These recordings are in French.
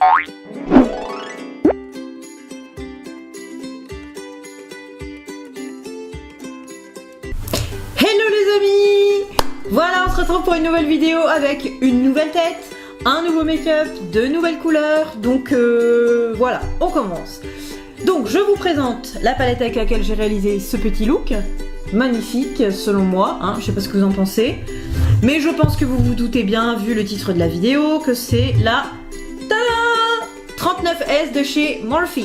Hello les amis! Voilà, on se retrouve pour une nouvelle vidéo avec une nouvelle tête, un nouveau make-up, de nouvelles couleurs. Donc voilà, on commence. Donc je vous présente la palette avec laquelle j'ai réalisé ce petit look. Magnifique selon moi, hein, je sais pas ce que vous en pensez. Mais je pense que vous vous doutez bien, vu le titre de la vidéo, que c'est la 39S de chez Morphe.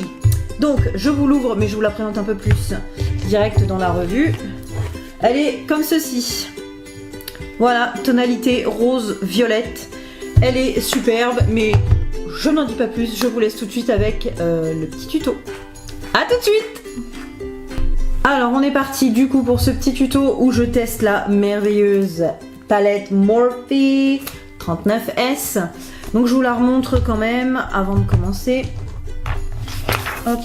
Donc je vous l'ouvre, mais je vous la présente un peu plus direct dans la revue. Elle est comme ceci. Voilà, tonalité rose-violette. Elle est superbe, mais je n'en dis pas plus. Je vous laisse tout de suite avec le petit tuto. A tout de suite! Alors on est parti du coup pour ce petit tuto où je teste la merveilleuse palette Morphe 39S. Donc je vous la remontre quand même avant de commencer. Hop.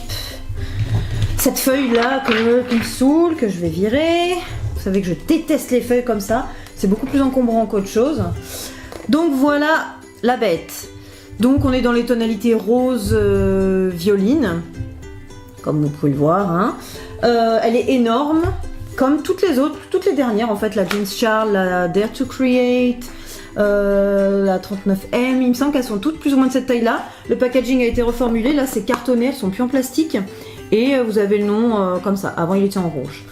Cette feuille là qui me saoule, que je vais virer. Vous savez que je déteste les feuilles comme ça. C'est beaucoup plus encombrant qu'autre chose. Donc voilà la bête. Donc on est dans les tonalités rose violine. Comme vous pouvez le voir. Hein. Elle est énorme. Comme toutes les autres, toutes les dernières en fait. La James Charles, la Dare to Create, la 39M. Il me semble qu'elles sont toutes plus ou moins de cette taille là. Le packaging a été reformulé. Là c'est cartonné, elles sont plus en plastique. Et vous avez le nom comme ça. Avant il était en rouge.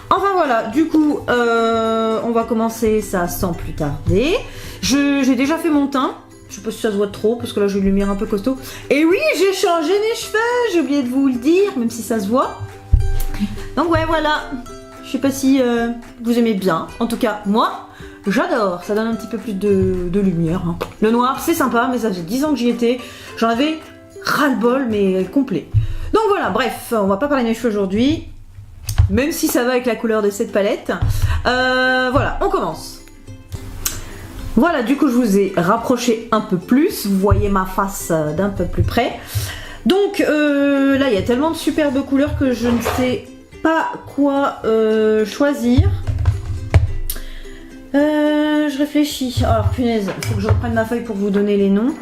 Enfin voilà, du coup, on va commencer ça sans plus tarder. J'ai déjà fait mon teint. Je sais pas si ça se voit trop, parce que là j'ai une lumière un peu costaud. Et oui, j'ai changé mes cheveux, j'ai oublié de vous le dire, même si ça se voit. Donc ouais, voilà. Je sais pas si vous aimez bien. En tout cas, moi, j'adore. Ça donne un petit peu plus de lumière. Hein. Le noir, c'est sympa, mais ça fait 10 ans que j'y étais. J'en avais ras-le-bol, mais complet. Donc voilà, bref, on va pas parler de mes cheveux aujourd'hui. Même si ça va avec la couleur de cette palette. Voilà, on commence. Voilà, du coup je vous ai rapproché un peu plus. Vous voyez ma face d'un peu plus près. Donc là il y a tellement de superbes couleurs que je ne sais pas quoi choisir. Je réfléchis. Alors punaise, il faut que je reprenne ma feuille pour vous donner les noms.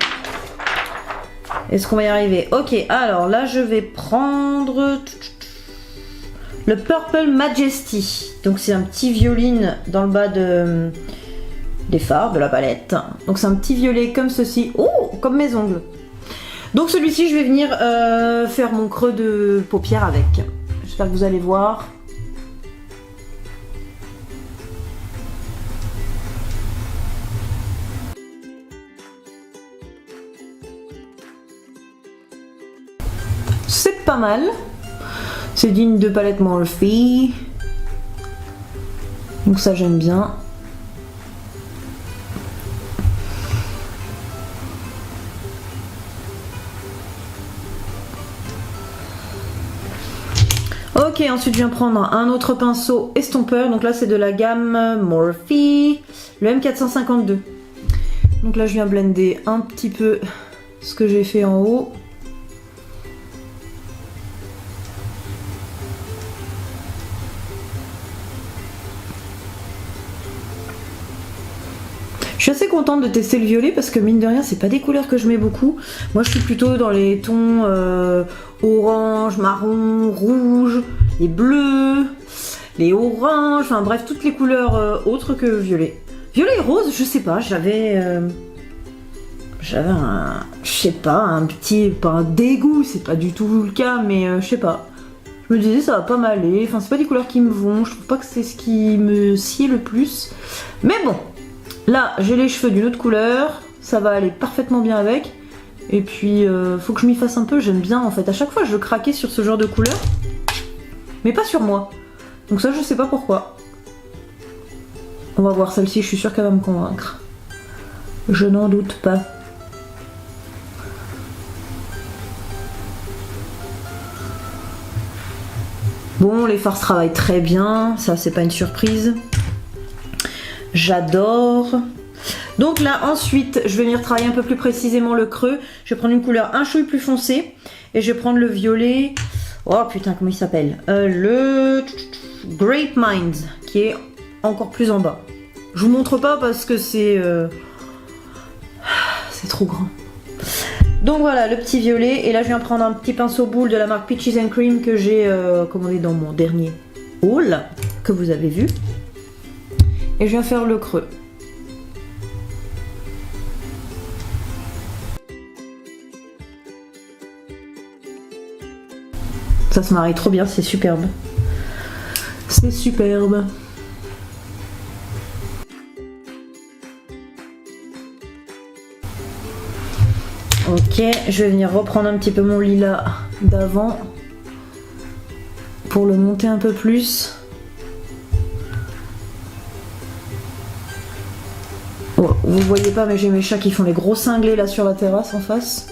Est-ce qu'on va y arriver? Ok, alors là je vais prendre... le Purple Majesty, donc c'est un petit violine dans le bas des fards de la palette. Donc c'est un petit violet comme ceci, oh, comme mes ongles. Donc celui-ci je vais venir faire mon creux de paupière avec. J'espère que vous allez voir. C'est pas mal. C'est digne de palette Morphe. Donc ça j'aime bien. Ok, ensuite je viens prendre un autre pinceau estompeur. Donc là c'est de la gamme Morphe, le M452. Donc là je viens blender un petit peu ce que j'ai fait en haut. Je suis assez contente de tester le violet parce que mine de rien c'est pas des couleurs que je mets beaucoup. Moi je suis plutôt dans les tons orange, marron, rouge, les bleus, les oranges, enfin bref toutes les couleurs autres que violet. Violet et rose, je sais pas, j'avais un, je sais pas, un petit, pas un dégoût, c'est pas du tout le cas, mais je sais pas. Je me disais ça va pas m'aller, enfin c'est pas des couleurs qui me vont, je trouve pas que c'est ce qui me sied le plus. Mais bon. Là, j'ai les cheveux d'une autre couleur, ça va aller parfaitement bien avec. Et puis, faut que je m'y fasse un peu, j'aime bien en fait. À chaque fois, je craquais sur ce genre de couleur, mais pas sur moi. Donc ça, je sais pas pourquoi. On va voir celle-ci, je suis sûre qu'elle va me convaincre. Je n'en doute pas. Bon, les fards travaillent très bien, ça c'est pas une surprise. J'adore. Donc là ensuite je vais venir travailler un peu plus précisément le creux. Je vais prendre une couleur un chouille plus foncée et je vais prendre le violet. Oh putain, comment il s'appelle, le Grape Minds, qui est encore plus en bas. Je vous montre pas parce que c'est trop grand. Donc voilà, le petit violet. Et là, je viens prendre un petit pinceau boule de la marque Peaches and Cream que j'ai commandé dans mon dernier haul, que vous avez vu. Et je viens faire le creux. Ça se marie trop bien, c'est superbe. C'est superbe. Ok, je vais venir reprendre un petit peu mon lilas d'avant pour le monter un peu plus. Oh, vous voyez pas, mais j'ai mes chats qui font les gros cinglés là sur la terrasse en face.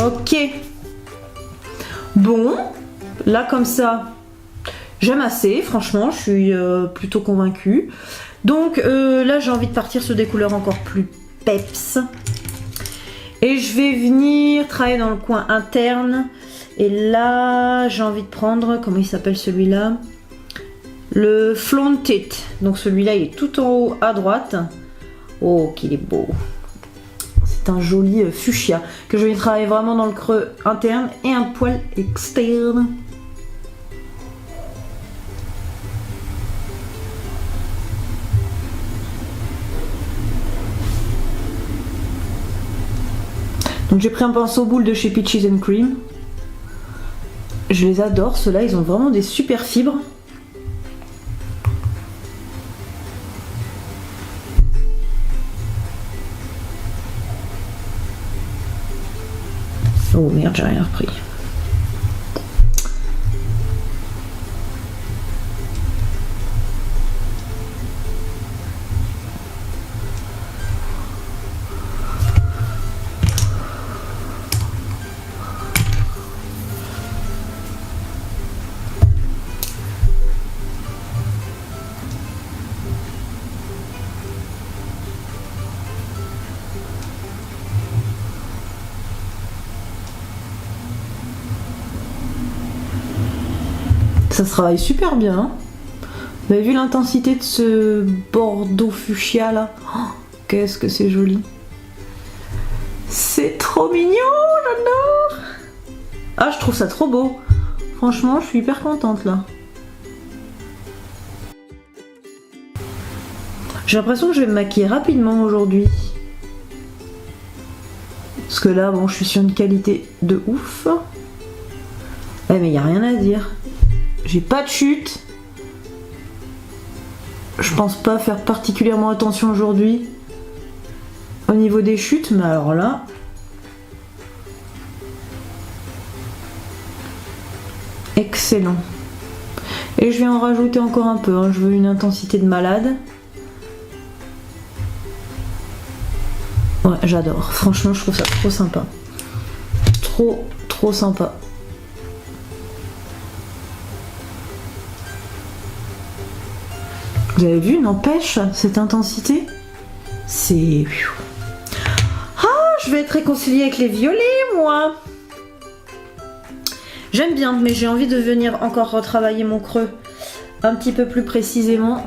Ok. Bon, là comme ça, j'aime assez, franchement, je suis plutôt convaincue. Donc là, j'ai envie de partir sur des couleurs encore plus peps. Et je vais venir travailler dans le coin interne. Et là, j'ai envie de prendre, comment il s'appelle celui-là? Le Flaunted. Donc celui-là, il est tout en haut à droite. Oh, qu'il est beau. C'est un joli fuchsia que je vais travailler vraiment dans le creux interne et un poil externe. Donc j'ai pris un pinceau boule de chez Peaches and Cream. Je les adore, ceux-là, ils ont vraiment des super fibres. Oh merde, j'ai rien repris. Ça se travaille super bien. Hein. Vous avez vu l'intensité de ce bordeaux fuchsia là? Oh, qu'est-ce que c'est joli. C'est trop mignon, j'adore. Ah, je trouve ça trop beau. Franchement, je suis hyper contente là. J'ai l'impression que je vais me maquiller rapidement aujourd'hui. Parce que là, bon, je suis sur une qualité de ouf. Ouais, mais il n'y a rien à dire. J'ai pas de chute. Je pense pas faire particulièrement attention aujourd'hui au niveau des chutes, mais alors là, excellent. Et je vais en rajouter encore un peu, hein. Je veux une intensité de malade. Ouais, j'adore. Franchement, je trouve ça trop sympa. Trop sympa. Vous avez vu, n'empêche, cette intensité, c'est... Ah, je vais être réconciliée avec les violets, moi. J'aime bien, mais j'ai envie de venir encore retravailler mon creux un petit peu plus précisément.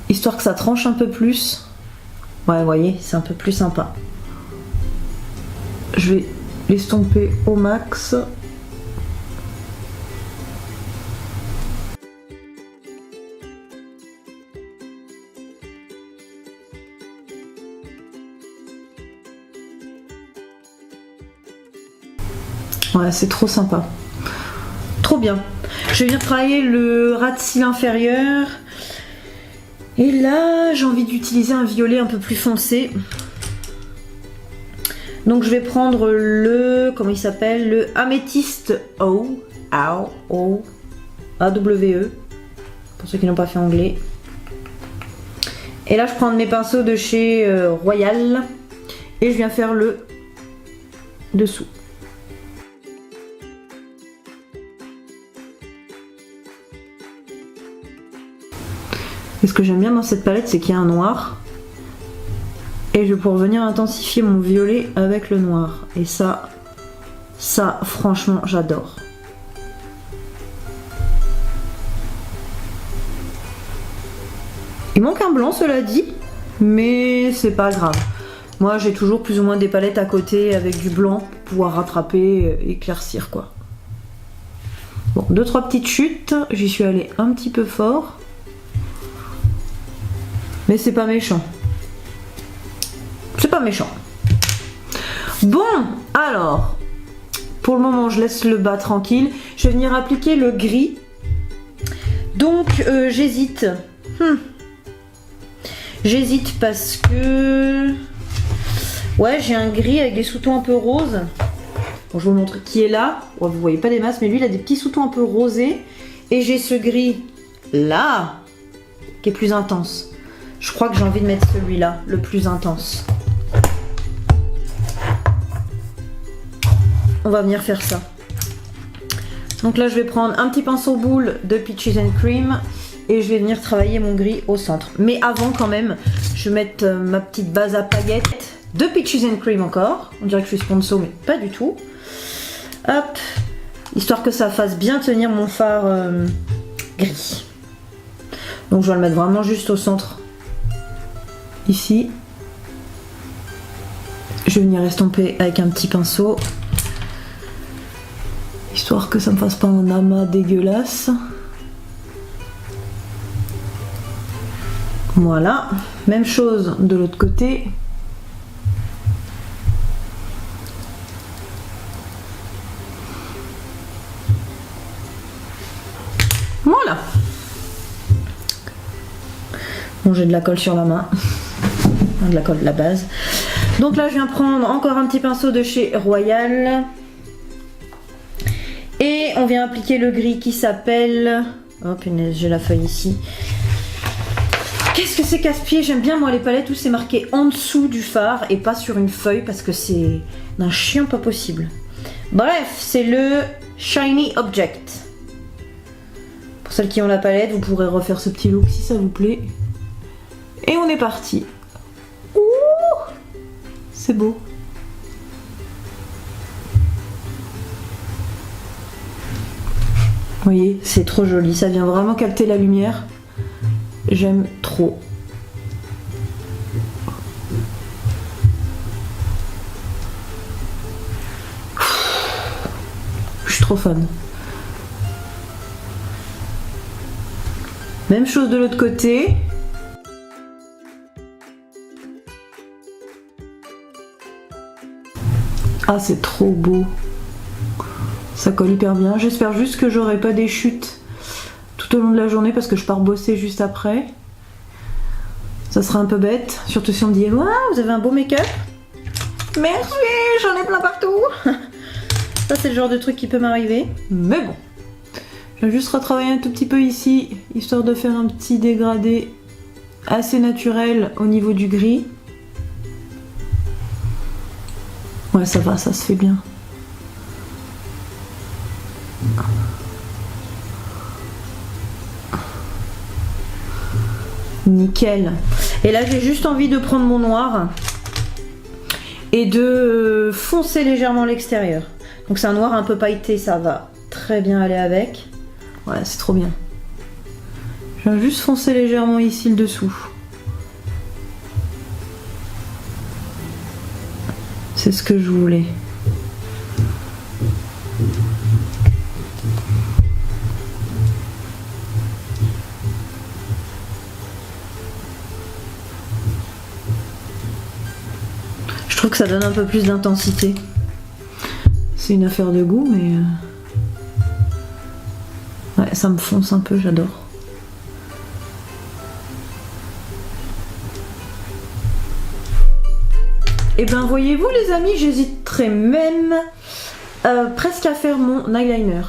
Histoire que ça tranche un peu plus. Ouais, vous voyez, c'est un peu plus sympa. Je vais l'estomper au max. Ouais, c'est trop sympa. Trop bien. Je vais venir travailler le ras de cils inférieur. Et là, j'ai envie d'utiliser un violet un peu plus foncé. Donc je vais prendre le... Comment il s'appelle? Le Amethyst O. A-W-E. Pour ceux qui n'ont pas fait anglais. Et là, je prends mes pinceaux de chez Royal. Et je viens faire le dessous. Et ce que j'aime bien dans cette palette, c'est qu'il y a un noir. Et je vais pouvoir venir intensifier mon violet avec le noir. Et ça franchement, j'adore. Il manque un blanc, cela dit, mais c'est pas grave. Moi, j'ai toujours plus ou moins des palettes à côté avec du blanc pour pouvoir rattraper, éclaircir quoi. Bon, 2-3 petites chutes, j'y suis allée un petit peu fort. Mais c'est pas méchant. C'est pas méchant. Bon, alors, pour le moment, je laisse le bas tranquille. Je vais venir appliquer le gris. Donc, j'hésite. J'hésite parce que... Ouais, j'ai un gris avec des sous-tons un peu roses. Bon, je vous montre qui est là. Oh, vous voyez pas des masses, mais lui, il a des petits sous-tons un peu rosés. Et j'ai ce gris là, qui est plus intense. Je crois que j'ai envie de mettre celui-là, le plus intense. On va venir faire ça. Donc là, je vais prendre un petit pinceau boule de Peaches and Cream et je vais venir travailler mon gris au centre. Mais avant, quand même, je vais mettre ma petite base à paillettes de Peaches and Cream encore. On dirait que je suis sponsor, mais pas du tout. Hop, histoire que ça fasse bien tenir mon fard gris. Donc je vais le mettre vraiment juste au centre. Ici. Je vais venir estomper avec un petit pinceau. Histoire que ça me fasse pas un amas dégueulasse. Voilà. Même chose de l'autre côté. Voilà. Bon, j'ai de la colle sur la main. De la colle de la base. Donc là, je viens prendre encore un petit pinceau de chez Royal. Et on vient appliquer le gris qui s'appelle... Oh punaise, j'ai la feuille ici. Qu'est-ce que c'est casse-pied? J'aime bien moi les palettes où c'est marqué en dessous du fard et pas sur une feuille parce que c'est d'un chien pas possible. Bref, c'est le Shiny Object. Pour celles qui ont la palette, vous pourrez refaire ce petit look si ça vous plaît. Et on est parti. Ouh, c'est beau. Vous voyez, c'est trop joli, ça vient vraiment capter la lumière. J'aime trop. Je suis trop fan. Même chose de l'autre côté. Ah, c'est trop beau. Ça colle hyper bien. J'espère juste que j'aurai pas des chutes tout au long de la journée parce que je pars bosser juste après. Ça sera un peu bête. Surtout si on me dit waouh, vous avez un beau make-up. Merci, j'en ai plein partout. Ça, c'est le genre de truc qui peut m'arriver. Mais bon. Je vais juste retravailler un tout petit peu ici, histoire de faire un petit dégradé assez naturel au niveau du gris. Ouais, ça va, ça se fait bien. Nickel. Et là, j'ai juste envie de prendre mon noir et de foncer légèrement l'extérieur. Donc c'est un noir un peu pailleté, ça va très bien aller avec. Voilà, c'est trop bien. Je viens juste foncer légèrement ici le dessous. C'est ce que je voulais. Je trouve que ça donne un peu plus d'intensité. C'est une affaire de goût, mais... Ouais, ça me fonce un peu, j'adore. Et ben voyez-vous les amis, j'hésiterais même presque à faire mon eyeliner.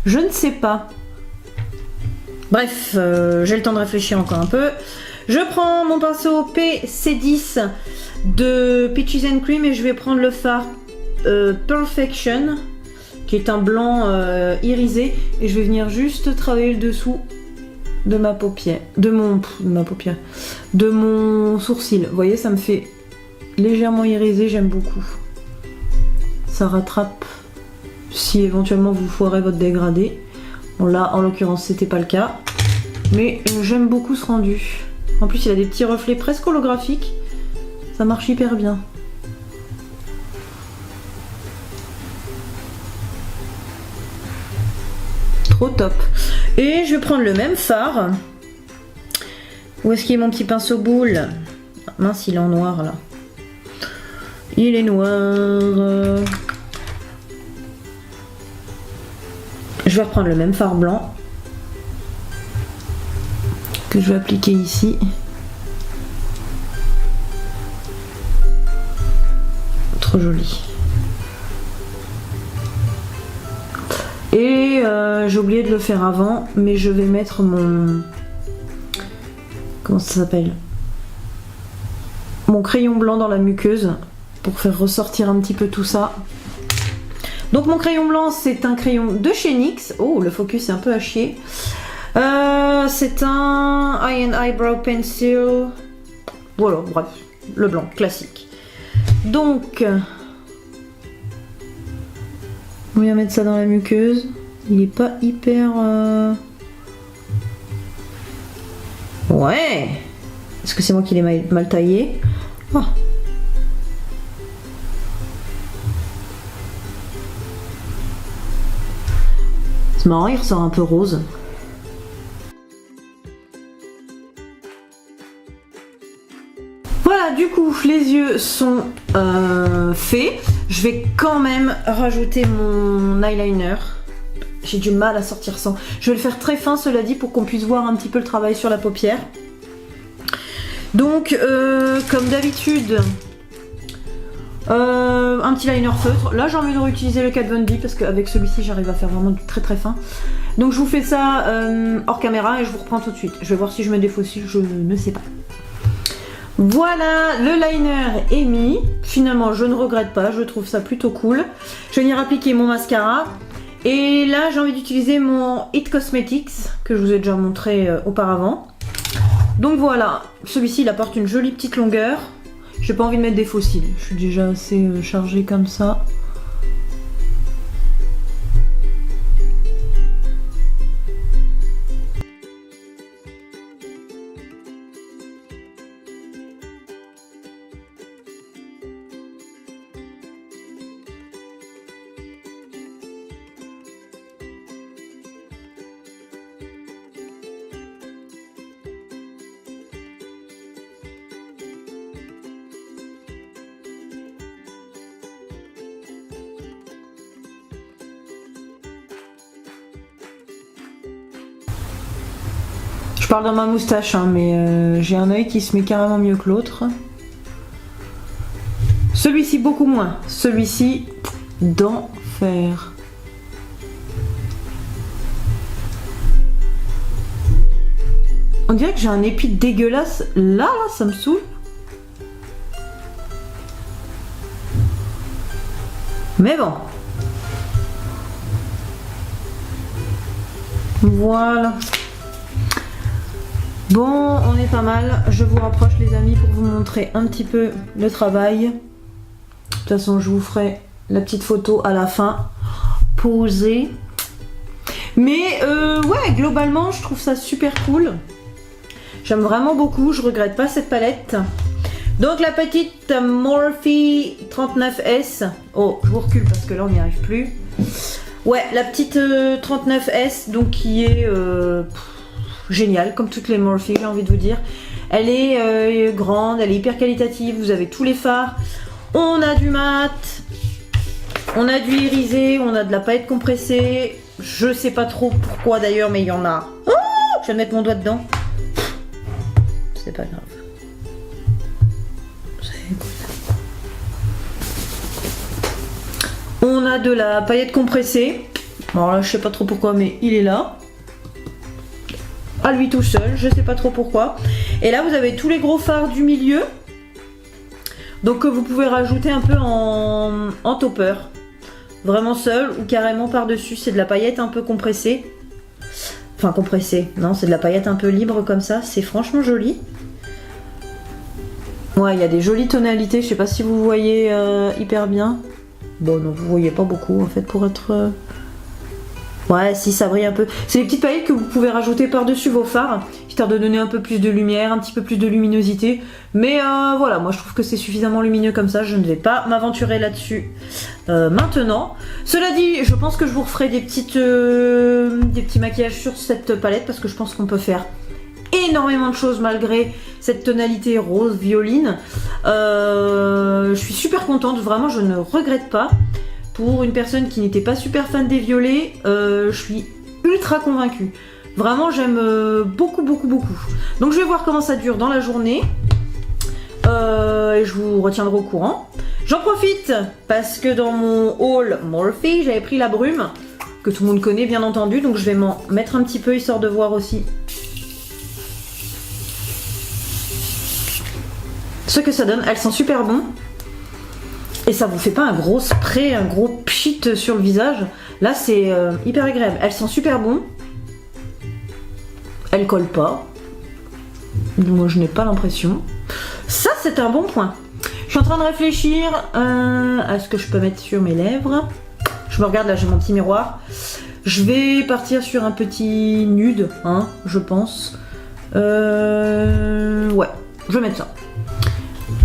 Je ne sais pas. Bref, j'ai le temps de réfléchir encore un peu. Je prends mon pinceau PC10 de Peaches and Cream et je vais prendre le fard Perfection, qui est un blanc irisé, et je vais venir juste travailler le dessous de ma paupière, de mon sourcil. Vous voyez, ça me fait légèrement irisé, j'aime beaucoup. Ça rattrape si éventuellement vous foirez votre dégradé. Bon là, en l'occurrence, c'était pas le cas. Mais j'aime beaucoup ce rendu. En plus il a des petits reflets presque holographiques. Ça marche hyper bien. Trop top. Et je vais prendre le même fard. Où est-ce qu'il est mon petit pinceau boule? Mince, il est en noir là. Il est noir. Je vais reprendre le même fard blanc que je vais appliquer ici. Trop joli. Et j'ai oublié de le faire avant, mais je vais mettre mon... Comment ça s'appelle? Mon crayon blanc dans la muqueuse pour faire ressortir un petit peu tout ça. Donc mon crayon blanc, c'est un crayon de chez NYX. Oh, le focus est un peu à chier. C'est un Eye and Eyebrow Pencil. Voilà, bref, le blanc, classique. Donc, on vient mettre ça dans la muqueuse. Il est pas hyper... Ouais. Est-ce que c'est moi qui l'ai mal taillé? Oh. C'est marrant, il ressort un peu rose. Voilà, du coup, les yeux sont faits. Je vais quand même rajouter mon eyeliner. J'ai du mal à sortir sans. Je vais le faire très fin, cela dit, pour qu'on puisse voir un petit peu le travail sur la paupière. Donc, comme d'habitude, un petit liner feutre. Là, j'ai envie de réutiliser le Kat Von D parce qu'avec celui-ci, j'arrive à faire vraiment du très très fin. Donc, je vous fais ça hors caméra et je vous reprends tout de suite. Je vais voir si je mets des faux cils, je ne sais pas. Voilà, le liner est mis. Finalement, je ne regrette pas, je trouve ça plutôt cool. Je vais venir appliquer mon mascara. Et là, j'ai envie d'utiliser mon It Cosmetics que je vous ai déjà montré auparavant. Donc voilà, celui-ci il apporte une jolie petite longueur. J'ai pas envie de mettre des faux cils, je suis déjà assez chargée comme ça. Je parle dans ma moustache, hein, mais j'ai un œil qui se met carrément mieux que l'autre. Celui-ci beaucoup moins. Celui-ci d'enfer. On dirait que j'ai un épi dégueulasse. Là, ça me saoule. Mais bon. Voilà. Bon, on est pas mal. Je vous rapproche les amis pour vous montrer un petit peu le travail. De toute façon, je vous ferai la petite photo à la fin. Posée. Mais ouais, globalement, je trouve ça super cool. J'aime vraiment beaucoup. Je regrette pas cette palette. Donc la petite Morphe 39S. Oh, je vous recule parce que là, on n'y arrive plus. Ouais, la petite 39S, donc qui est... génial, comme toutes les Morphe, j'ai envie de vous dire. Elle est grande, elle est hyper qualitative, vous avez tous les fards. On a du mat, on a du irisé, on a de la paillette compressée. Je sais pas trop pourquoi d'ailleurs, mais il y en a. Oh, je vais mettre mon doigt dedans. C'est pas grave. On a de la paillette compressée. Alors là, je sais pas trop pourquoi, mais il est là. À lui tout seul, je sais pas trop pourquoi. Et là vous avez tous les gros fards du milieu, donc vous pouvez rajouter un peu en topper, vraiment seul ou carrément par dessus. C'est de la paillette un peu compressée, enfin compressée, non, c'est de la paillette un peu libre comme ça. C'est franchement joli. Ouais, il y a des jolies tonalités, je sais pas si vous voyez hyper bien. Bon non, vous voyez pas beaucoup en fait pour être Ouais, si ça brille un peu. C'est les petites paillettes que vous pouvez rajouter par-dessus vos fards, histoire de donner un peu plus de lumière, un petit peu plus de luminosité. Mais voilà, moi je trouve que c'est suffisamment lumineux comme ça, je ne vais pas m'aventurer là-dessus maintenant. Cela dit, je pense que je vous referai des petits maquillages sur cette palette, parce que je pense qu'on peut faire énormément de choses malgré cette tonalité rose violine. Je suis super contente, vraiment je ne regrette pas. Pour une personne qui n'était pas super fan des violets, je suis ultra convaincue. Vraiment, j'aime beaucoup. Donc je vais voir comment ça dure dans la journée. Et je vous retiendrai au courant. J'en profite parce que dans mon haul Morphe, j'avais pris la brume, que tout le monde connaît bien entendu. Donc je vais m'en mettre un petit peu, histoire de voir aussi ce que ça donne. Elle sent super bon. Et ça vous fait pas un gros spray, un gros pchit sur le visage. Là c'est hyper agréable. Elle sent super bon. Elle colle pas. Moi je n'ai pas l'impression. Ça c'est un bon point. Je suis en train de réfléchir à ce que je peux mettre sur mes lèvres. Je me regarde là, j'ai mon petit miroir. Je vais partir sur un petit nude, hein, je pense. Ouais, je vais mettre ça.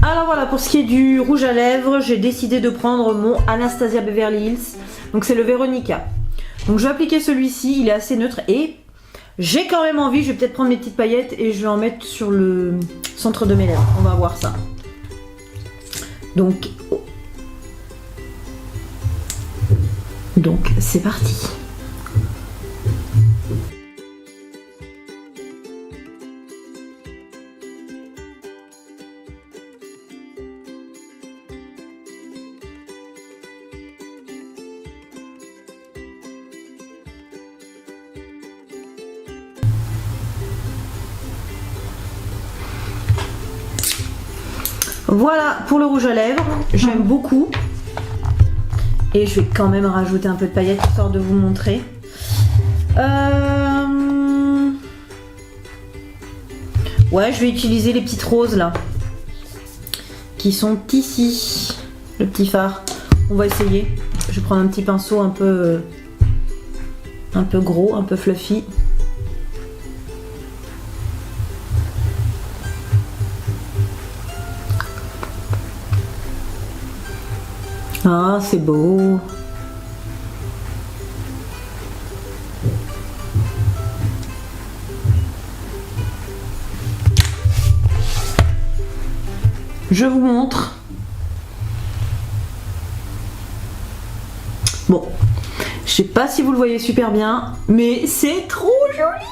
Alors voilà, pour ce qui est du rouge à lèvres, j'ai décidé de prendre mon Anastasia Beverly Hills. Donc c'est le Veronica. Donc je vais appliquer celui-ci, il est assez neutre et j'ai quand même envie, je vais peut-être prendre mes petites paillettes et je vais en mettre sur le centre de mes lèvres. On va voir ça. Donc c'est parti. Voilà pour le rouge à lèvres, j'aime beaucoup. Et je vais quand même rajouter un peu de paillettes histoire de vous montrer. Ouais, je vais utiliser les petites roses là, qui sont ici, le petit fard. On va essayer. Je vais prendre un petit pinceau un peu gros, un peu fluffy. Ah, c'est beau. Je vous montre. Bon, je sais pas si vous le voyez super bien, mais c'est trop joli.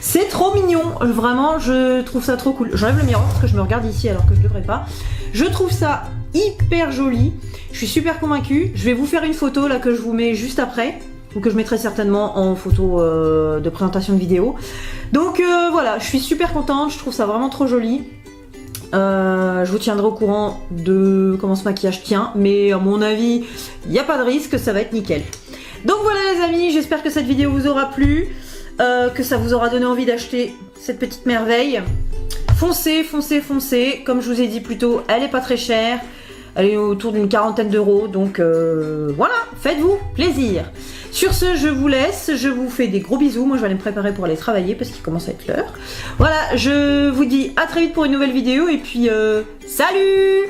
C'est trop mignon. Vraiment, je trouve ça trop cool. J'enlève le miroir parce que je me regarde ici alors que je devrais pas. Je trouve ça hyper joli. Je suis super convaincue. Je vais vous faire une photo là que je vous mets juste après, ou que je mettrai certainement en photo de présentation de vidéo. Donc voilà, je suis super contente. Je trouve ça vraiment trop joli. Je vous tiendrai au courant de comment ce maquillage tient, mais à mon avis, il n'y a pas de risque, ça va être nickel. Donc voilà les amis, j'espère que cette vidéo vous aura plu, que ça vous aura donné envie d'acheter cette petite merveille. Foncez, foncez, foncez. Comme je vous ai dit plus tôt, elle est pas très chère. Elle est autour d'une quarantaine d'euros. Donc voilà, faites-vous plaisir. Sur ce, je vous laisse. Je vous fais des gros bisous. Moi, je vais aller me préparer pour aller travailler parce qu'il commence à être l'heure. Voilà, je vous dis à très vite pour une nouvelle vidéo. Et puis, salut!